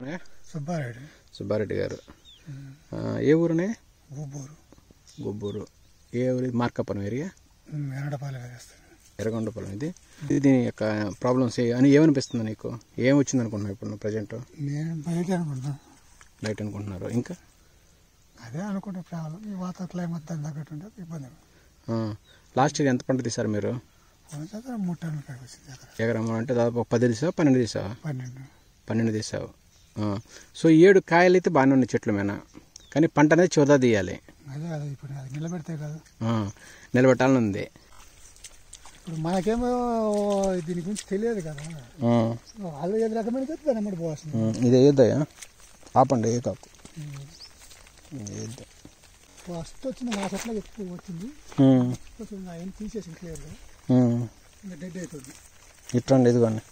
పేరన్నయ్య? సుబ్బారెడ్డి గారు. ఏ ఊరునే? గొబ్బూరు. ఏ ఊరు? మార్కాపురం ఏరియా, ఎర్రగొండపాలెం. ఇది దీని యొక్క ప్రాబ్లమ్స్ అని ఏమనిపిస్తుంది నీకు? ఏం వచ్చింది అనుకుంటున్నావు ఇప్పుడు ప్రజెంట్? లైట్ అనుకుంటున్నారు. ఇంకా అదే అనుకుంటే ప్రాబ్లం. ఈ వాతావరణ క్లైమేట్ దాని తగ్గట్టు ఉంటే ఇబ్బంది. లాస్ట్ ఇయర్ ఎంత పంట తీసారు మీరు? 3 టన్నుల కాయ వచ్చింది. ఎకరం అంటే దాదాపు 10 తీసావా 12 తీసావా? 12 తీసావు. సో 7 కాయలు అయితే బాగానే ఉన్నాయి చెట్ల మీద, కానీ పంట అనేది చివరిదా తీయాలి. అదే అదే ఇప్పుడు అది నిలబెడితే కదా, నిలబెట్టాలని ఉంది. ఇప్పుడు మనకేమో దీని గురించి తెలియదు కదా, వాళ్ళు ఏది రకమైన దాన్ని అమ్మడి పోవాల్సింది. ఇది వేయొద్దయ్యా, ఆపండి. ఏ కాకు ఫస్ట్ వచ్చింది నా చెట్ల ఎక్కువ వచ్చింది, ఆయన తీసేసి క్లియర్గా ఇంకా డెడ్ అవుతుంది. ఇట్రండి ఇదిగోండి,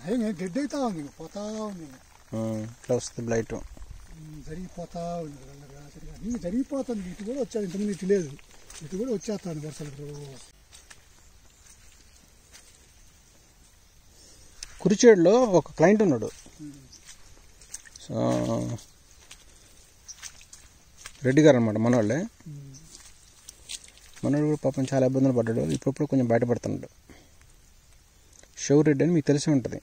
అయ్యి డెడ్ అవుతా ఉంది, పోతా ఉంది. ఇట్లా వస్తుంది బ్లైట్, జరిగిపోతా ఉంది. ఇంకా జరిగిపోతుంది. ఇటు కూడా వచ్చాది, ఇంతకుముందు ఇటు లేదు, ఇటు కూడా వచ్చేస్తాను వరుసలు. కురిచేడులో ఒక క్లయింట్ ఉన్నాడు, సో రెడ్డి గారు అనమాట, మనవాళ్ళే. మనవాడు కూడా పాపం చాలా ఇబ్బందులు పడ్డాడు, ఇప్పుడు కొంచెం బయటపడుతున్నాడు. షౌర్ రెడ్డి అని మీకు తెలిసి ఉంటుంది.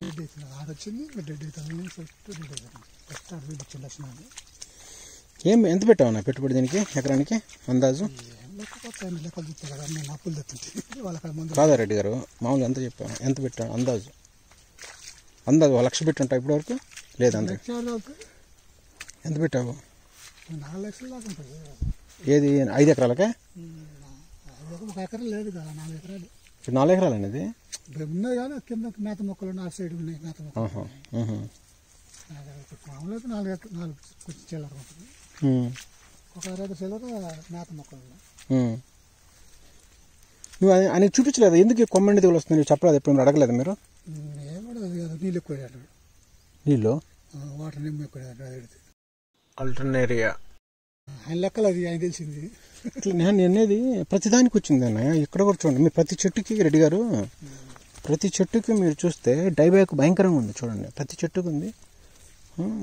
ఏం ఎంత పెట్టావు నా పెట్టుబడి దీనికి ఎకరానికి అందాజు? కాదా రెడ్డి గారు, మామూలుగా ఎంత చెప్పావు, ఎంత పెట్టావు అందాజు? అందాజు 1 లక్ష పెట్టి ఉంటావు ఇప్పటి వరకు? లేదంత. ఎంత పెట్టావు? 4 లక్షల దాకా ఉంటుంది. ఏది 5 ఎకరాలకే? 1 ఎకరం లేదు కదా, 4 ఎకరాలు. 4 ఎకరాలు అనేది ఉన్నాయి కానీ కింద మేత మొక్కలు 4 సైడ్ ఉన్నాయి. మేత మొక్కలు మామూలుగా 4 కొంచెం చిల్లర ఉంటుంది, 1 ఎకర చిల్లర మేత మొక్కలు ఉన్నాయి. నువ్వు అని చూపించలేదు ఎందుకు కొమ్మండి దిగులు వస్తుంది, నువ్వు చెప్పలేదు, ఎప్పుడు అడగలేదు మీరు? నీళ్ళు ఎక్కువ, నీళ్ళు వాటర్ నిమ్మ ఎక్కువ అడిగితే ఆల్టర్నేరియా ఆయన లెక్కలు అది ఆయన తెలిసింది. ఇట్లా నేను అనేది ప్రతిదానికి వచ్చింది అన్నయ్య. ఇక్కడ కూడా చూడండి, మీరు ప్రతి చెట్టుకి రెడ్డి గారు, ప్రతి చెట్టుకి మీరు చూస్తే డైబ్యాక్ భయంకరంగా ఉంది. చూడండి ప్రతి చెట్టుకు ఉంది.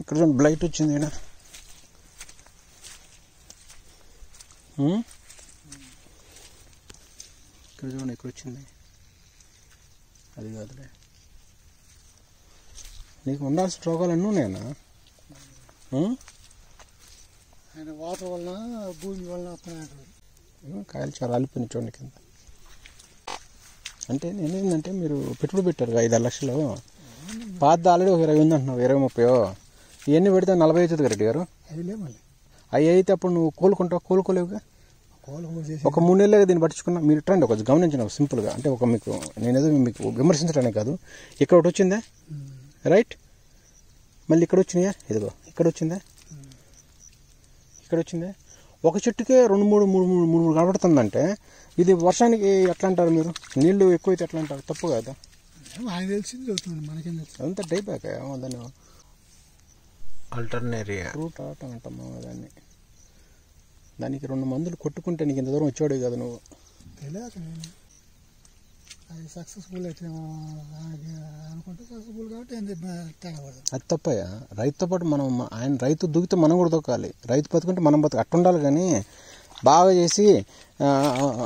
ఇక్కడ చూడండి బ్లైట్ వచ్చింది. ఇక్కడ చూడండి ఇక్కడ వచ్చింది. అది కాదులే, నీకు ఉండాల్సిన రోగాలన్నీ ఉన్నాయన్నా. ఆయన వాటర్ వలన భూమి వలన కాయలు చాలా అలిపోయినాయి చూడండి కింద. అంటే నేనేంటంటే మీరు పెట్టుబడి పెట్టారు 5-6 లక్షలు, పాత ఆల్రెడీ ఒక 20 ఉంది అంటున్నావు, 20-30 ఇవన్నీ పెడితే 40 అవుతుంది కదా రెడ్డి గారు. అవి అయితే అప్పుడు నువ్వు కోలుకోలేవుగా. ఒక 3 నెలలుగా దీన్ని పట్టించుకున్నా. మీరు ఇట్రండి కొంచెం గమనించిన సింపుల్గా, అంటే ఒక మీకు నేనేదో మీకు విమర్శించడానికి కాదు. ఇక్కడ ఒకటి వచ్చిందా రైట్, మళ్ళీ ఇక్కడ వచ్చినాయా, ఇదిగో ఇక్కడ వచ్చిందా, ఇక్కడ వచ్చిందే. ఒక చెట్టుకే 2-3 కనబడుతుందంటే ఇది వర్షానికి ఎట్లా అంటారు మీరు? నీళ్లు ఎక్కువైతే ఎట్లా అంటారు? తప్పు కదా, ఆయన తెలిసింది చెబుతుంది, మనకేం తెలుసు. అంతా డైబ్యాక్ దాన్ని ఆల్టర్నేరియా రూట్ ఆట అంటాము దాన్ని. దానికి 2 మందులు కొట్టుకుంటే నీకు ఇంత దూరం వచ్చాడు కదా నువ్వు. తెలియక నేను అది సక్సెస్ఫుల్ అయితే అనుకుంటే సక్సెస్ఫుల్ కాబట్టి తేగబడదు. అది తప్పయ్యా. రైతుతో పాటు మనం, ఆయన రైతు దూకితే మనం కూడా దొక్కాలి. రైతు బతుకుంటే మనం బతుకు అట్టు ఉండాలి. కానీ బాగా చేసి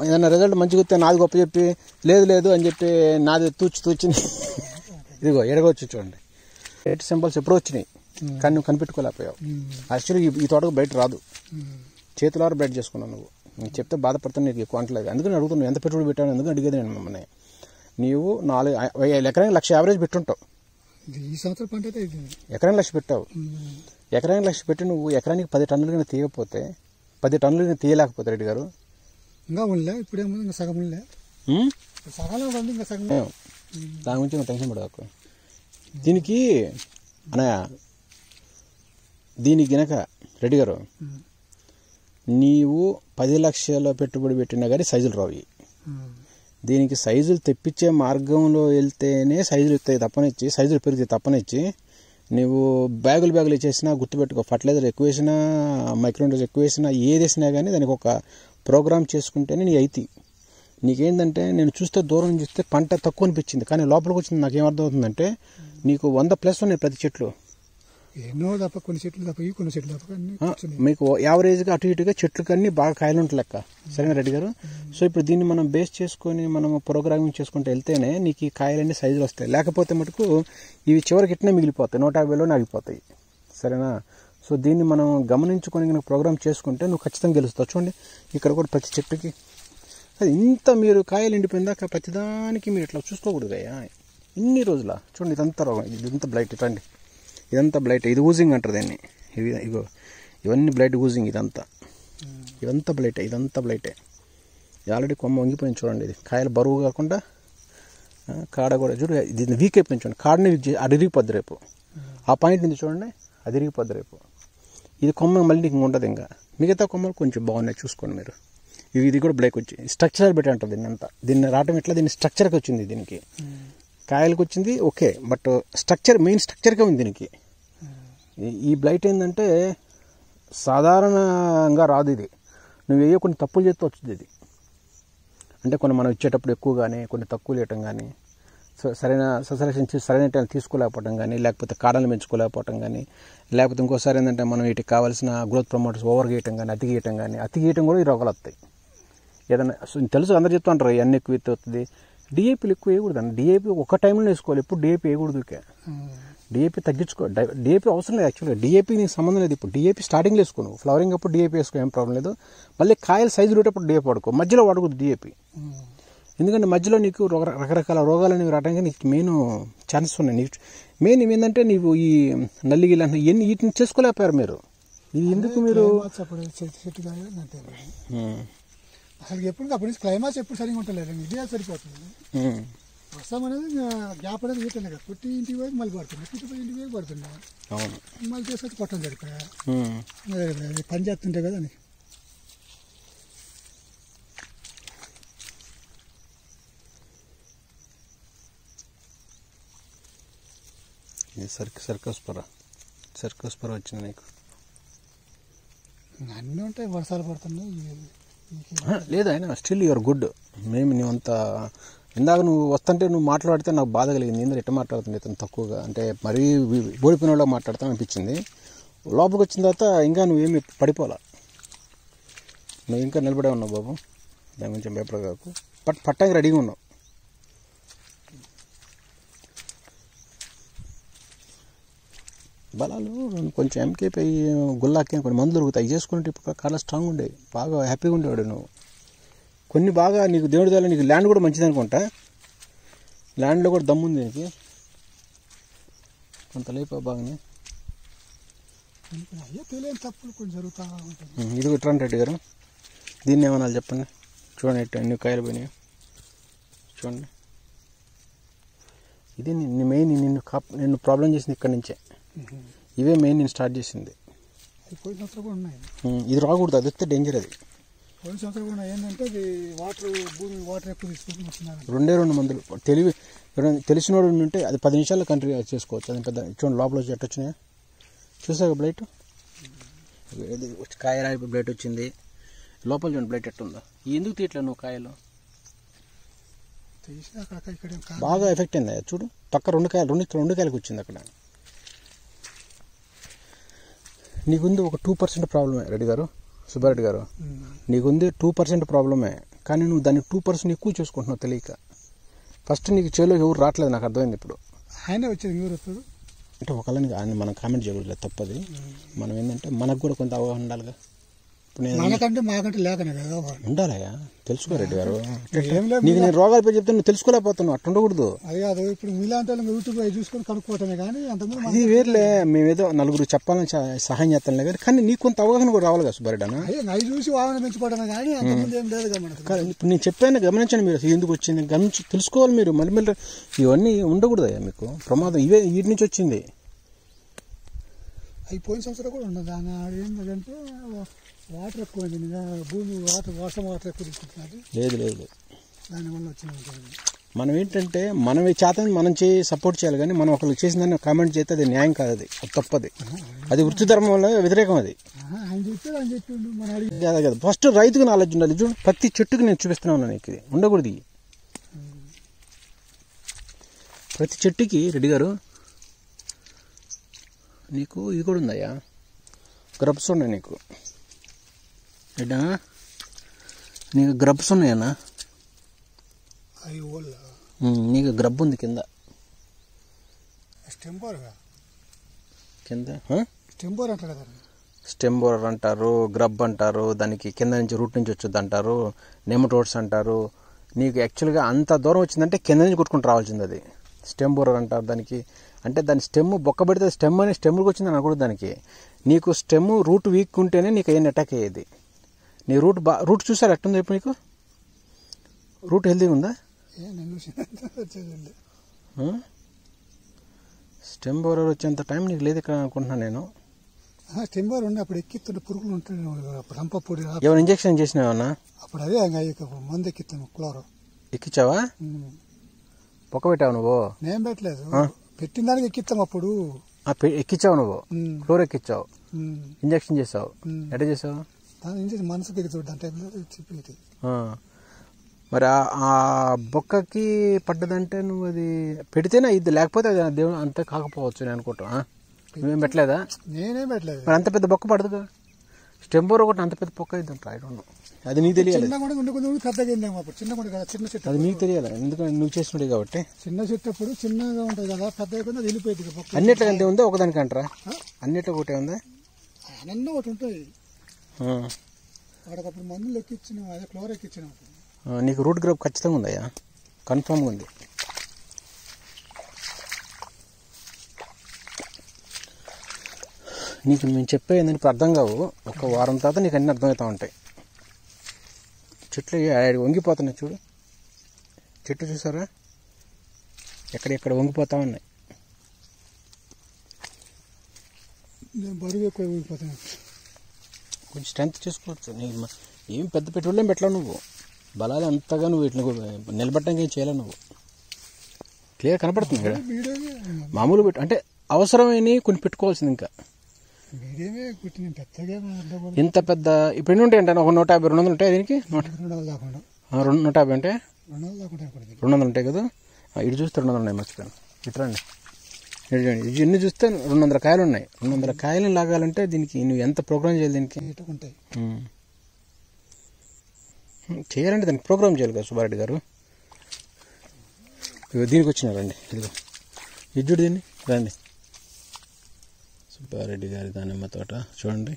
ఏదైనా రిజల్ట్ మంచిగా వస్తే నాది గొప్ప చెప్పి లేదు అని చెప్పి నాది తూచి ఇదిగో ఎడగొచ్చు చూడండి. 8 సింబల్స్ ఎప్పుడో వచ్చినాయి కానీ నువ్వు కనిపెట్టుకోలేకపోయావు. యాక్చువల్లీ ఈ తోటకు బయట రాదు, చేతులారా బయట చేసుకున్నావు నువ్వు. నీకు చెప్తే బాధపడుతున్నా, నీకు ఎక్కువ అంటలేదు. అందుకని అడుగుతున్నావు ఎంత పెట్టుబడి పెట్టావు, ఎందుకు అడిగేది నేను మిమ్మల్ని. నీవు 4 ఎకరానికి 1,00,000 యావరేజ్ పెట్టుంటావు. ఈ సంవత్సరం పంట అయితే ఎకరానికి 1,00,000 పెట్టావు. ఎకరానికి 1,00,000 పెట్టి నువ్వు ఎకరానికి 10 టన్నులు కానీ తీయకపోతే, 10 టన్నులు కానీ తీయలేకపోతే రెడ్డి గారు ఇంకా ఉండలే. ఇప్పుడేమో ఇంకా సగం ఉండలే, సగానే ఉంది, ఇంకా సగం. దాని గురించి నువ్వు టెన్షన్ పడకు. దీనికి అనయా, దీనికి గనక రెడ్డి గారు నీవు 10 లక్షల పెట్టుబడి పెట్టినా కానీ సైజులు రావు. దీనికి సైజులు తెప్పించే మార్గంలో వెళ్తేనే సైజులు ఇస్తాయి తప్పనిచ్చి, సైజులు పెరుగుతాయి తప్పనిచ్చి నువ్వు బ్యాగులు ఇచ్చేసినా గుర్తుపెట్టుకో. ఫర్టిలైజర్ ఎక్కువ వేసినా, మైక్రోన్యూట్రియన్స్ ఎక్కువ వేసినా, ఏది వేసినా కానీ దానికి ఒక ప్రోగ్రామ్ చేసుకుంటేనే నీ అయితే. నీకేంటంటే నేను చూస్తే దూరం చూస్తే పంట తక్కువ అనిపించింది, కానీ లోపలికి వచ్చింది నాకేమర్థమవుతుందంటే నీకు 100+ ఉన్నాయి ప్రతి చెట్లు. ఎన్నో తప్ప కొన్ని చెట్లు తప్ప కొన్ని చెట్లు తప్ప అన్ని మీకు యావరేజ్గా అటు ఇటుగా చెట్లకు అన్ని బాగా కాయలు ఉంటాయి లెక్క. సరేనా రెడ్డి గారు? సో ఇప్పుడు దీన్ని మనం బేస్ చేసుకొని మనం ప్రోగ్రామింగ్ చేసుకుంటూ వెళ్తేనే నీకు ఈ కాయలన్నీ సైజులు వస్తాయి. లేకపోతే మటుకు ఇవి చివరికి ఇట్నే మిగిలిపోతాయి, 150లో ఆగిపోతాయి. సరేనా? సో దీన్ని మనం గమనించుకొని కనుక ప్రోగ్రామ్ చేసుకుంటే నువ్వు ఖచ్చితంగా గెలుస్తావు. చూడండి ఇక్కడ కూడా ప్రతి చెట్టుకి అది ఇంత మీరు కాయలు ఎండిపోయిందాక ప్రతిదానికి మీరు ఇట్లా చూసుకోకూడదు అయ్యా. ఇన్ని రోజుల చూడండి ఇదంతా రోగం, ఇదంతా బ్లైట్. ఇటండి ఇదంతా బ్లైట్, ఇది ఊజింగ్ అంటారు దీన్ని. ఇగో ఇవన్నీ బ్లైట్ ఊజింగ్, ఇదంతా బ్లైటే, ఇదంతా బ్లైటే. ఆల్రెడీ కొమ్మ వంగిపోయింది చూడండి. ఇది కాయలు బరువు కాకుండా కాడ కూడా చూడు ఇది వీక్ అయిపోయింది చూడండి. కాడని అది ఇరిగిపోద్ది రేపు. ఆ పాయింట్ ఉంది చూడండి, అది ఇరిగిపోద్ది రేపు. ఇది కొమ్మ మళ్ళీ నీకు ఉండదు. ఇంకా మిగతా కొమ్మలు కొంచెం బాగున్నాయి చూసుకోండి మీరు. ఇది కూడా బ్లైక్ వచ్చి స్ట్రక్చరల్ బెటర్ అంటారు దీన్ని అంతా. దీన్ని రావటం ఎట్లా, దీన్ని స్ట్రక్చర్కి వచ్చింది. దీనికి కాయలకు వచ్చింది ఓకే, బట్ స్ట్రక్చర్ మెయిన్ స్ట్రక్చర్గా ఉంది దీనికి. ఈ బ్లైట్ ఏంటంటే సాధారణంగా రాదు ఇది. నువ్వు వేయో కొన్ని తప్పులు చేస్తూ వచ్చింది ఇది. అంటే కొన్ని మనం ఇచ్చేటప్పుడు ఎక్కువ కానీ కొన్ని తక్కువ చేయటం కానీ, సరైన ససెలక్షన్ సరైన టైం తీసుకోలేకపోవటం కానీ, లేకపోతే కాడలు పెంచుకోలేకపోవటం కానీ, లేకపోతే ఇంకోసారి ఏంటంటే మనం వీటికి కావాల్సిన గ్రోత్ ప్రమోటర్స్ ఓవర్ గీయటం కానీ, అతి గీయటం కూడా ఈ రోగాలు వస్తాయి. ఏదైనా తెలుసు అందరు చెప్తూ ఉంటారు ఇవన్నీ ఎక్కువ ఎత్తు అవుతుంది. డిఏపీలు ఎక్కువ వేయకూడదు. డిఏపీ ఒక టైంలో వేసుకోవాలి, ఎప్పుడు డిఏపీ వేయకూడదు. డిఏపీ తగ్గించుకో. డిఏపీ అవసరం లేదు యాక్చువల్గా. డిఏపీ నీకు సంబంధం లేదు. ఇప్పుడు డిఏపీ స్టార్టింగ్లో వేసుకో, నువ్వు ఫ్లవరింగ్ అప్పుడు డిఏపీ వేసుకో, ఏం ప్రాబ్లం లేదు. మళ్ళీ కాయలు సైజు ఉండేటప్పుడు డిఏపీ వాడుకో, మధ్యలో వాడకూడదు డిఏపీ. ఎందుకంటే మధ్యలో నీకు రకరకాల రోగాలు అనేవి రావడానికి నీకు మెయిన్ ఛాన్సెస్ ఉన్నాయి. నీకు మెయిన్ ఏంటంటే నీవు ఈ నల్లిగిలు అంటే ఇవన్నీ వీటిని చేసుకోలేకపోయారు మీరు. ఇది ఎందుకు మీరు అసలు ఎప్పుడు అప్పటి నుంచి క్లైమాక్స్ ఎప్పుడు సరిగా ఉంటలేదు. ఇదే సరిపోతుంది. వర్షం అనేది గ్యాప్ అనేది వీటనే కదా. పుట్టి ఇంటికి పోయి మళ్ళీ పడుతుంది, పుట్టిపోయి ఇంటికి పోయి పడుతుంది. అవును, మళ్ళీ తీసుకొచ్చి కొట్టడం సరిపోయా పని చేస్తుంటే కదా అని. సర్కస్పర వచ్చింది నీకు. అన్నీ ఉంటాయి, వర్షాలు పడుతున్నాయి. లేదు అయినా స్టిల్ యూఆర్ గుడ్. మేము నువ్వంత ఇందాక నువ్వు వస్తుంటే నువ్వు మాట్లాడితే నాకు బాధ కలిగింది. ఏంటంటే ఎట్లా మాట్లాడుతుంది ఇతను తక్కువగా, అంటే మరీ ఓడిపోయిన వాళ్ళకి మాట్లాడతాను అనిపించింది. లోపలికి వచ్చిన తర్వాత ఇంకా నువ్వేమి పడిపోలా, నువ్వు ఇంకా నిలబడే ఉన్నావు బాబు. దాని కొంచెం భయపడ కాకు, పట్టానికి రెడీగా ఉన్నావు. బలాలు కొంచెం ఎంకేపై గుల్లాకి కొన్ని మందులు దొరుకుతాయి, అవి చేసుకుంటే ఇప్పుడు చాలా స్ట్రాంగ్ ఉండేవి, బాగా హ్యాపీగా ఉండేవాడు నువ్వు. కొన్ని బాగా నీకు దేవుడి ద్వారా నీకు ల్యాండ్ కూడా మంచిది అనుకుంటా. ల్యాండ్లో కూడా దమ్ముంది నీకు కొంత లేపా బాగానే. తెలియని తప్పులు కొంచెం జరుగుతూ ఉంటుంది. ఇది విట్రాన్ రెడ్డి గారు, దీన్ని ఏమన్నా చెప్పండి. చూడండి ఎట్టు అన్ని కాయలు పోయినాయి చూడండి. ఇది మెయిన్ నిన్ను ప్రాబ్లం చేసింది ఇక్కడి నుంచే. ఇవే మెయిన్ నేను స్టార్ట్ చేసింది. ఇది రాకూడదు, అది వస్తే డేంజర్. అది ఏంటంటే వాటర్ ఎక్కువ తీసుకుంటున్నారు. 2 మందులు తెలిసినోడు ఉంటే అది 10 నిమిషాల్లో కంట్రీ చేసుకోవచ్చు. అది పెద్ద చూడండి లోపల వచ్చి ఎట్టొచ్చినాయా చూసాక బ్లైట్ కాయ బ్లైట్ వచ్చింది. లోపల చూడండి బ్లైట్ ఎట్టుందో. ఎందుకు తీయట్లేదు నువ్వు కాయలు? బాగా ఎఫెక్ట్ అయింది చూడు. పక్క 2 కాయలకు వచ్చింది అక్కడ. నీకుంది ఒక 2% ప్రాబ్లమే రెడ్డి గారు, సుబ్బారెడ్డి గారు. నీకుంది 2% ప్రాబ్లమే, కానీ నువ్వు దాన్ని 2% ఎక్కువ చూసుకుంటున్నావు తెలియక. ఫస్ట్ నీకు చేలో ఎవరు రావట్లేదు, నాకు అర్థమైంది ఇప్పుడు. ఆయన వచ్చేది ఎవరు వస్తారు అంటే ఒకళ్ళని ఆయన మనం కామెంట్ చేయకూడదు, తప్పది. మనం ఏంటంటే మనకు కూడా కొంత అవగాహన ఉండాలిగా. మనకంటే మాకంటే లేకనే కదా ఉండాలయ్యా, తెలుసుకో రెడ్డి గారు. నీకు నేను రోగాలు పేరు చెప్తే నువ్వు తెలుసుకోలేకపోతున్నావు, అట్లా ఉండకూడదు. అది కాదు, ఇప్పుడు మీలాంటి వాళ్ళని యూట్యూబ్ చూసుకొని కనుక్కోవటమే కానీ అంతకుముందు అది వేర్లే. మేమేదో నలుగురు చెప్పాలని సహాయం చేస్తానులే కానీ, కానీ నీకు కొంత అవగాహన కూడా రావాలి కదా సుబ్బారెడ్డి అన్న. అవి చూసి వాహనం పెంచుకోవడమే కానీ అంతకుముందు ఏం లేదు కదా. ఇప్పుడు నేను చెప్పాను గమనించండి మీరు, ఎందుకు వచ్చింది గమనించి తెలుసుకోవాలి మీరు. మళ్ళీ ఇవన్నీ ఉండకూడదయ్యా, మీకు ప్రమాదం ఇవే వీటి నుంచి వచ్చింది. అవి పోయిన సంవత్సరం కూడా ఉండదు. ఏంటంటే వాటర్ ఎక్కువ భూమి వర్షం వాటర్ ఎక్కువ తీసుకుంటున్నారు. లేదు దానివల్ల వచ్చింది. మనం ఏంటంటే మనం చేతని మనం సపోర్ట్ చేయాలి, కానీ మనం ఒకరికి చేసిన దాన్ని కామెంట్ చేస్తే అది న్యాయం కాదు, అది తప్పది. అది వృత్తి ధర్మం వల్ల వ్యతిరేకం. అది అదే కదా. ఫస్ట్ రైతుకు నాలెడ్జ్ ఉండాలి. చూడు ప్రతి చెట్టుకు నేను చూపిస్తున్నా ఉన్నాను, నీకు ఇది ఉండకూడదు. ప్రతి చెట్టుకి రెడ్డి గారు నీకు ఇది కూడా ఉందయ్యా, గ్రబ్స్ ఉన్నాయి నీకు. ఏడా నీకు గ్రబ్స్ ఉన్నాయన్నా, నీకు గ్రబ్ ఉంది కింద కింద. స్టెంబోరర్ అంటారు, గ్రబ్ అంటారు, దానికి కింద నుంచి రూట్ నుంచి వచ్చొద్దు అంటారు, నెమటోడ్స్ అంటారు. నీకు యాక్చువల్గా అంత దూరం వచ్చిందంటే కింద నుంచి కొట్టుకుంటూ రావాల్సింది అది. స్టెంబోరర్ అంటారు దానికి. అంటే దాని స్టెమ్ బొక్క పెడితే స్టెమ్ అని స్టెమ్కి వచ్చిందని అనకూడదు దానికి. నీకు స్టెమ్ రూట్ వీక్ ఉంటేనే నీకు అయ్యని అటాక్ అయ్యేది. నీ రూట్ చూసారు ఎట్టుంది ఇప్పుడు నీకు? రూట్ హెల్తీగా ఉందా? స్టెమ్ బోరర్ వచ్చేంత టైం నీకు లేదు ఇక్కడ అనుకుంటున్నాను నేను. స్టెమ్ బోరర్ ఉండి అప్పుడు ఎక్కిస్తుంటే పురుగులు ఉంటాయి, అప్పుడు రంపపొడి ఏమైనా ఇంజక్షన్ చేసినావన్నా? అప్పుడు అదే మందు ఎక్కిస్తాను, క్లోరో ఎక్కించావా? పొక్క పెట్టావు నువ్వు? నేను పెట్టలేదు, పెట్టిన దానికి ఎక్కిస్తాం. అప్పుడు ఎక్కించావు నువ్వు, ఫ్లోర్ ఎక్కించావు, ఇంజక్షన్ చేసావు. ఎట్లా చేసావు? మనసుకి ఎక్కించు టైంలో చెప్పేది. మరి ఆ బొక్కకి పడ్డదంటే నువ్వు అది పెడితేనే ఇది, లేకపోతే అది దేవుడు అంతే కాకపోవచ్చు నేను అనుకుంటా. నువ్వేం పెట్టలేదా? నేనేం పెట్టలేదు. మరి అంత పెద్ద బొక్క పడదుగా. స్టెంబోర్ ఒకటి అంత పెద్ద బొక్క అయిందంట. ఐ డోంట్ నో, అది నీకు తెలియాలి. అది నీకు తెలియాలి, ఎందుకంటే నువ్వు చేసినది కాబట్టి. చిన్న చెట్టు అప్పుడు చిన్నగా ఉంటుంది కదా, పెద్ద అయిపోయింది, అది వెళ్ళిపోయింది. అన్నిట్లో అంతే ఉందా? ఒకదానికి అంటారా? అన్నిట్లో ఒకటే ఉందా? అన్నీ ఒకటి ఉంటాయి. వాడికి అప్పుడు మందులు ఎక్కించిన, అదే క్లోర్ ఎక్కించిన. నీకు రూట్ గ్రబ్ ఖచ్చితంగా ఉందయ్యా, కన్ఫామ్గా ఉంది. నీకు మేము చెప్పేది ఇప్పుడు అర్థం కావు, ఒక వారం తర్వాత నీకు అన్నీ అర్థమవుతూ ఉంటాయి. చెట్లు వంగిపోతున్నాయి చూడు, చెట్టు చూసారా ఎక్కడెక్కడ వంగిపోతా ఉన్నాయి. బరువు ఎక్కువ వంగిపోతాయి. కొంచెం స్ట్రెంత్ చేసుకోవచ్చు. ఏం పెద్ద పెట్టుబడి పెట్టలేవు నువ్వు, బలాలు అంతగా నువ్వు వీటిని నిలబెట్టడానికి ఏం చేయలేవు నువ్వు. క్లియర్ కనపడుతుంది ఇక్కడ. మామూలు పెట్టు అంటే అవసరమైన కొన్ని పెట్టుకోవాల్సింది. ఇంకా ఇంత పెద్ద ఇప్పుడు ఎన్ని ఉంటాయి అంటే ఒక 150 200 ఉంటాయి దీనికి. 150 అంటే 200 ఉంటాయి కదా. ఇటు చూస్తే 200 ఉన్నాయి, మర్చిపోయాను. ఇటు రండి, ఇటు ఎన్ని చూస్తే 200 కాయలు ఉన్నాయి. 200 కాయలను లాగాలంటే దీనికి నువ్వు ఎంత ప్రోగ్రామ్ చేయాలి? దీనికి చేయాలంటే దానికి ప్రోగ్రామ్ చేయాలి కదా సుబ్బారెడ్డి గారు. దీనికి వచ్చినారండి, ఇదిగో ఇజ్జుడు దీన్ని రండి. సుబ్బారెడ్డి గారి దానిమ్మ తోట చూడండి.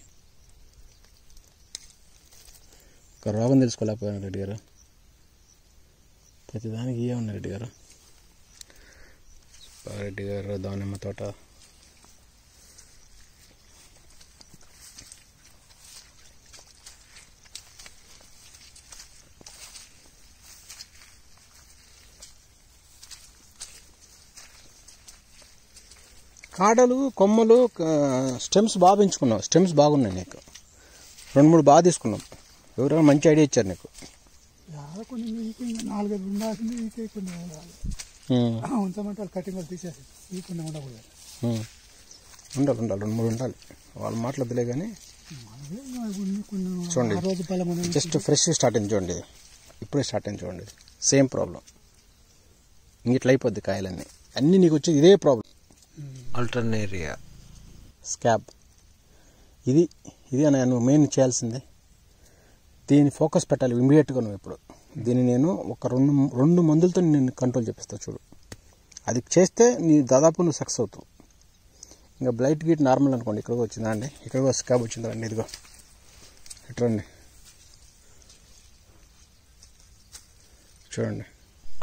ఒక రోగం తెలుసుకోలేకపోయాను రెడ్డి గారు, ప్రతిదానికి ఉన్నాయి రెడ్డి గారు. సుబ్బారెడ్డి గారు దానిమ్మ తోట. కాడలు, కొమ్మలు, స్టెమ్స్ బాగా పెంచుకున్నావు. స్టెమ్స్ బాగున్నాయి నీకు, 2-3 బాగా తీసుకున్నాం. ఎవరైనా మంచి ఐడియా ఇచ్చారు నీకు. ఉండాలి 2-3 ఉండాలి. వాళ్ళు మాట్లాడలే కానీ చూడండి, జస్ట్ ఫ్రెష్ స్టార్ట్ అయింది చూడండి. ఇప్పుడే స్టార్ట్ అయింది చూడండి. సేమ్ ప్రాబ్లం, ఇంగిట్లా అయిపోద్ది కాయలన్నీ. అన్నీ నీకు వచ్చేది ఇదే ప్రాబ్లం. ఆల్టర్నేరియా స్కాబ్ ఇది అని నువ్వు మెయిన్ చేయాల్సిందే. దీన్ని ఫోకస్ పెట్టాలి ఇమీడియట్గా నువ్వు. ఇప్పుడు దీన్ని నేను ఒక 2 మందులతో నేను కంట్రోల్ చేపిస్తాను చూడు. అది చేస్తే నీ దాదాపు నువ్వు సక్సెస్ అవుతావు. ఇంకా బ్లైట్ గీట్ నార్మల్ అనుకోండి. ఇక్కడికి వచ్చిందా అండి, ఇక్కడ స్కాబ్ వచ్చిందా అండి, ఇదిగో ఇట్రండి చూడండి.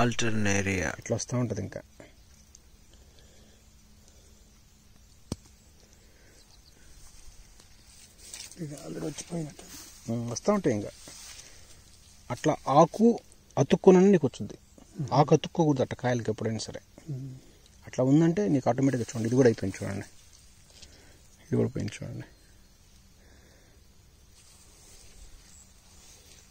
ఆల్టర్నేరియా ఇట్లా వస్తూ ఉంటుంది. ఇంకా ఆల్రెడీ వచ్చిపోయినట్టు వస్తూ ఉంటాయి. ఇంకా అట్లా ఆకు అతుక్కునని నీకు వచ్చింది. ఆకు అతుక్కోకూడదు అట్ట కాయలకి ఎప్పుడైనా సరే. అట్లా ఉందంటే నీకు ఆటోమేటిక్గా చూడండి. ఇది కూడా అయిపోయింది చూడండి, ఇది కూడా పోయింది చూడండి.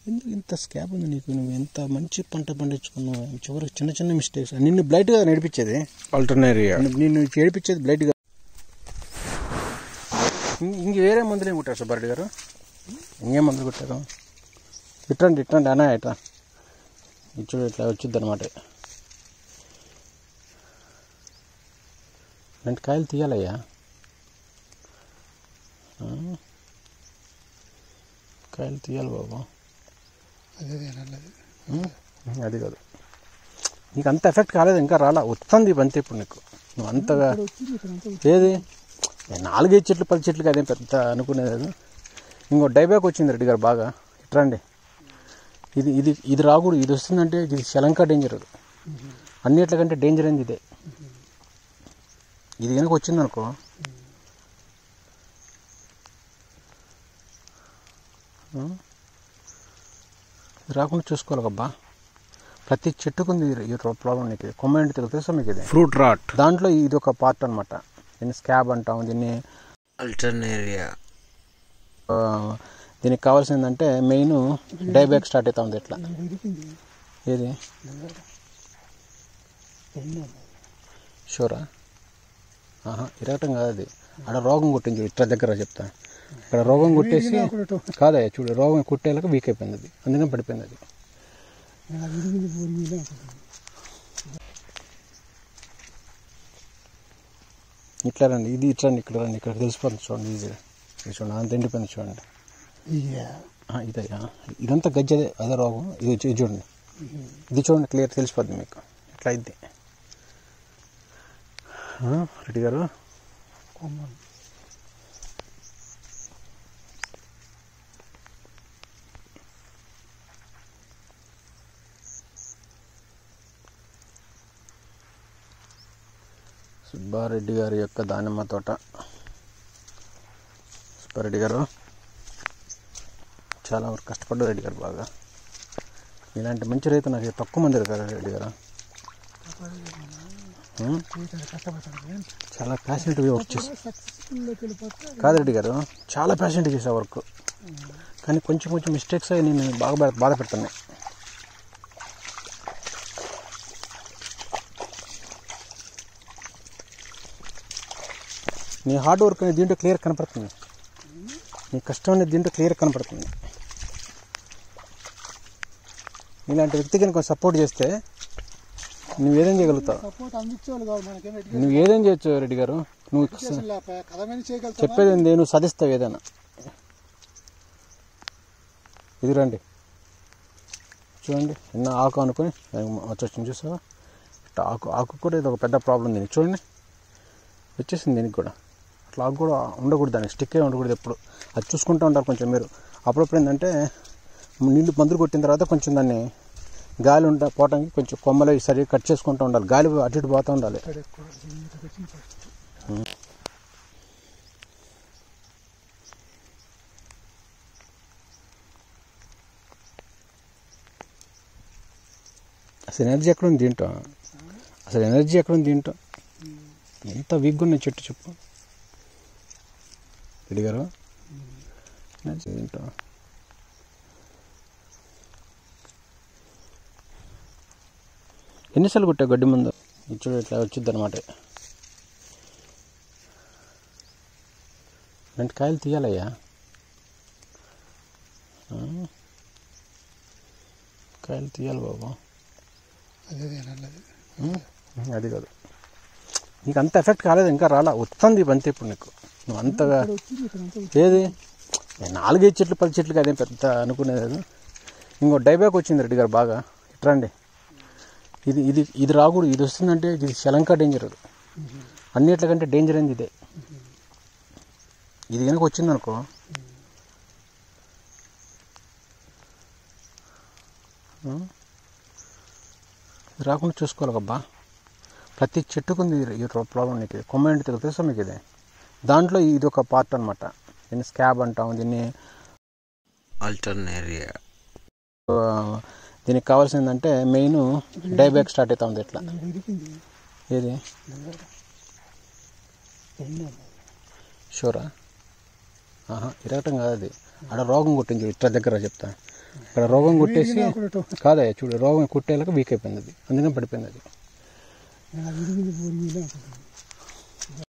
ఎందుకు ఇంత స్కాబ్ ఉంది నీకు? నువ్వు ఎంత మంచి పంట పండించుకున్నావు, చివరికి చిన్న చిన్న మిస్టేక్స్. నిన్ను బ్లైట్గా నడిపించేది ఆల్టర్నేరియా, నిన్ను ఏడిపించేది బ్లైట్గా. ఇంక వేరే మందులు ఏం కొట్టారు సుబ్బారెడ్డి గారు? ఇంకేం మందులు కొట్టారు? ఇట్రండి అన్నా, ఇట్లా ఇచ్చుడు ఇట్లా వచ్చింది అనమాట. ఇలాంటి కాయలు తీయాలయ్యా. కాయలు తీయాలి బాబు. అది కాదు, నీకు అంత ఎఫెక్ట్ కాలేదు, ఇంకా రాలా, వస్తుంది అంతే ఇప్పుడు నీకు. నువ్వు అంతగా ఏది 4-5 చెట్లు 10 చెట్లకి అదేం పెద్ద అనుకునేది. ఇంకో డైబ్యాక్ వచ్చింది రెడ్డి గారు బాగా. ఇట్రండి, ఇది ఇది ఇది రాకూడదు. ఇది వస్తుందంటే ఇది శలంక డేంజర్. అన్నిట్లకంటే డేంజర్ అయింది ఇదే. ఇది కనుక వచ్చిందనుకో రాకుండా చూసుకోవాలి కబ్బా. ప్రతి చెట్టుకుంది ఈ ప్రాబ్లం. నీకు కొమ్మ ఏంటి తెలుసా మీకు? ఇది ఫ్రూట్ రాట్. దాంట్లో ఇది ఒక పార్ట్ అనమాట. దీన్ని స్కాబ్ అంటాం, దీన్ని అల్టర్నేరియా. దీనికి కావాల్సిందంటే మెయిన్ డైబ్యాక్ స్టార్ట్ అవుతా ఉంది. ఇట్లా ఏది షూరా? ఇరగటం కాదు అది, ఆడ రోగం కొట్టింది. ఇట్లా దగ్గర చెప్తా, ఇక్కడ రోగం కొట్టేసి కాదయ్యా చూడు, రోగం కుట్టేలాగా వీక్ అయిపోయింది అది, అందుకని పడిపోయింది అది. ఇట్లా రండి, ఇది ఇట్లా రండి, ఇక్కడ రండి, ఇక్కడ తెలిసిపోతుంది చూడండి. ఈజీగా ఇది చూడండి, అంత ఎండిపోయింది చూడండి. ఇదయ్యా, ఇదంతా గజ్జదే, అదే రోగం. ఇది చూడండి, ఇది చూడండి, క్లియర్ తెలిసిపోద్ది మీకు. ఇట్లా ఇది రెడ్డి గారు. సుబ్బారెడ్డి గారి యొక్క దానిమ్మ తోట. సుబ్బారెడ్డి గారు చాలా వరకు కష్టపడ్డారు రెడ్డి గారు బాగా. ఇలాంటి మంచి రైతు నాకు తక్కువ మంది కదా రెడ్డి గారు. చాలా ప్యాషనెట్గా వర్క్ చేసి కాదు రెడ్డి గారు, చాలా ప్యాషనెట్గా చేసే వర్క్. కానీ కొంచెం కొంచెం మిస్టేక్స్ అవి నేను బాగా బాధ పెడుతున్నాయి. నీ హార్డ్ వర్క్ అనేది దీంట్లో క్లియర్ కనపడుతుంది, నీ కష్టం అనేది దీంట్లో క్లియర్ కనపడుతుంది. ఇలాంటి వ్యక్తికి కొంచెం సపోర్ట్ చేస్తే నువ్వు ఏదేం చేయగలుగుతావు. నువ్వు ఏదేం చేయొచ్చు రెడ్డి గారు. నువ్వు చెప్పేది ఏంది, నువ్వు సాధిస్తావు ఏదైనా. ఇది రండి చూడండి, ఎన్న ఆకు అనుకుని వచ్చి చూసావా, ఆకు కూడా ఇది ఒక పెద్ద ప్రాబ్లం. దీనికి చూడండి వచ్చేసింది, దీనికి కూడా. అట్లా ఆకు కూడా ఉండకూడదు, దానికి స్టిక్కే ఉండకూడదు ఎప్పుడు. అది చూసుకుంటూ ఉంటారు కొంచెం మీరు. అప్పుడప్పుడు ఏంటంటే నీళ్ళు మందులు కొట్టిన తర్వాత కొంచెం దాన్ని గాలి పోవటానికి కొంచెం కొమ్మలు సరిగ్గా కట్ చేసుకుంటూ ఉండాలి. గాలి అటు ఇటు పోతూ ఉండాలి. అసలు ఎనర్జీ ఎక్కడుంది దీంట్లో, అసలు ఎనర్జీ ఎక్కడుంది దీంట్లో. ఎంత వీక్గా ఉన్న చెట్టు చెప్పు రెడ్డి గారు. ఎనర్జీ దీంట్లో ఎన్నిసార్లు కొట్టావు గడ్డి ముందు? చూడు ఇట్లా వచ్చింది అనమాట. ఇలాంటి కాయలు తీయాలయ్యా. కాయలు తీయాలి బాబు. అది కాదు, నీకు అంత ఎఫెక్ట్ కాలేదు, ఇంకా రాలా, వస్తుంది అంతే ఇప్పుడు నీకు. నువ్వు అంతగా ఏది 4-5 చెట్లు 10 చెట్లకి అదేం పెద్ద అనుకునేది. ఇంకో డైబ్యాక్ వచ్చింది రెడ్డి గారు బాగా. ఇట్రండి, ఇది ఇది ఇది రాకూడదు. ఇది వస్తుందంటే ఇది శలంక డేంజర్. అన్నిట్లకంటే డేంజర్ అయింది ఇదే. ఇది కనుక వచ్చిందనుకో రాకుండా చూసుకోవాలి కబ్బా. ప్రతి చెట్టుకుంది ఈ ప్రాబ్లం. నీకు కొమ్మ ఏంటి తెలుసా మీకు? ఇది దాంట్లో ఇది ఒక పార్ట్ అనమాట. దీన్ని స్కాబ్ అంటాం, దీన్ని అల్టర్నేరియా. దీనికి కావాల్సిందంటే మెయిన్ డైబ్యాక్ స్టార్ట్ అవుతా ఉంది. ఇట్లా ఏది షూరా? ఇరగటం కాదు అది, ఆడ రోగం కొట్టింది. ఇట్లా దగ్గర చెప్తా, ఇక్కడ రోగం కొట్టేసి కాదయ్యా చూడు, రోగం కుట్టేలాగా వీక్ అయిపోయింది అది, అందుకని పడిపోయింది అది.